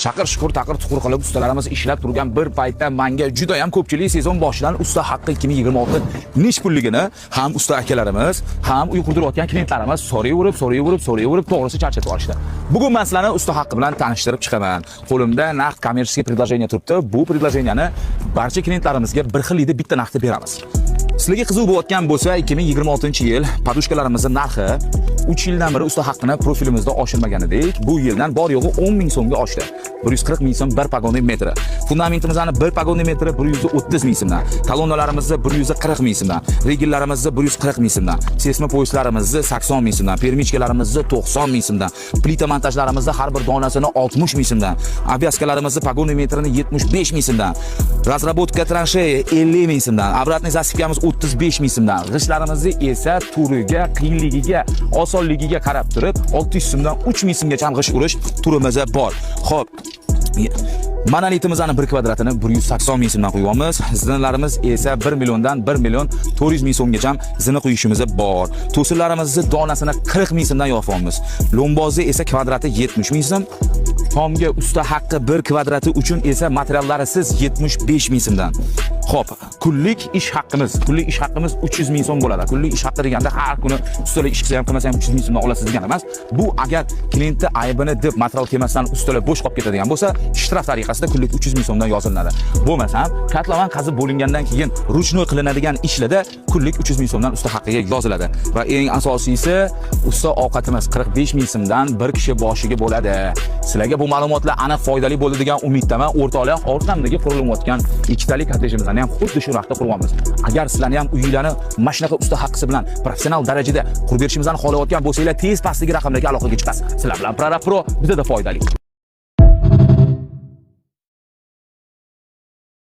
Chaqir shukur taqir tuqur qilib ustalarimiz ishlab turgan bir paytda menga juda ham ko'pchilik sezon boshidan usta haqqi 2026 nech pulligini ham usta akalarimiz, ham uy qurdirayotgan klientlarimiz so'rayverib, to'g'risi charchatib olishdi. Bugun men sizlarni usta haqqi bilan tanishtirib chiqaman. Qo'limda naqd kommersiy предложение turibdi. Bu предложениеni barcha klientlarimizga bir xil edi bitta narxda beramiz. Sizlarga qiziq bo'layotgan bo'lsa, 2026-yil podushkalarimizning narxi 3 yildan beri usta haqqini profilimizda oshirmagan edik. Bu yildan bor yo'g'i 10 ming so'mga oshdi. 140 ming so'm 1 pagonli metri. Fundamentimizni 1 pagonli metri 130 ming so'mdan. Kolonnalarimizni 140 ming so'mdan. Regillarimizni 140 ming so'mdan. Sesma poyistlarimizni 80 ming so'mdan. Permichkalarimizni 90 ming so'mdan. Plita montajlarimizni har bir donasini 60 ming so'mdan. Obvязкаlarimizni pagonli metrini 75 ming so'mdan. Razrabotka transheya 50 ming so'mdan. Обратный засыпкamiz 35 ming so'mdan. G'ishtlarimizni esa turiga, qiyinligiga, osonligiga qarab turib 600 so'mdan 3000 so'mgacha g'ish urish turimiz bor. Xo'p. Monolitimizning 1 kvadratini 180 ming so'mdan qo'yamiz. Zinlarimiz esa 1 milliondan 1 million 400 ming so'mgacha zina qo'yishimiz bor. To'sinlarimizni donasini 40 ming so'mdan yopamiz. Lombozi esa kvadrati 70 ming so'm. Tomga usta haqqi 1 kvadrati uchun esa materiallarisiz 75 ming so'mdan. Xo'p, kunlik ish haqqimiz 300 ming so'm bo'ladi. Kunlik ish haqqi deganda har kuni ustalar ish qilsa ham qilmasa ham 300 ming so'mdan olasiz degan emas. Bu agar klientni aybini deb material kelmasdan ustalar bo'sh qolib ketadigan bo'lsa, shtraf tariqasida kunlik 300 ming so'mdan yoziladi. Bo'lmasa, kotlovan qazib bo'lingandan keyin ruchnoy qilinadigan ishlarda kunlik 300 ming so'mdan usta haqqiga yoziladi. Va eng asosiysi, usta ovqatimiz 45 ming so'mdan bir kishi boshiga bo'ladi. Sizlarga bu ma'lumotlar aniq foydali bo'ldi degan umiddaman. O'rtoqlar, orqamdagi qurilayotgan ikkitalik kottejimizni ham xuddi shu vaqtda quramiz. Agar sizlarni ham uylarni mana shunaqa usta haqqisi bilan professional darajada qurib berishimizni xohlayotgan bo'lsanglar, tez pastdagi raqamlarga aloqaga chiqasiz. Sizlar bilan Pro bizda foydali.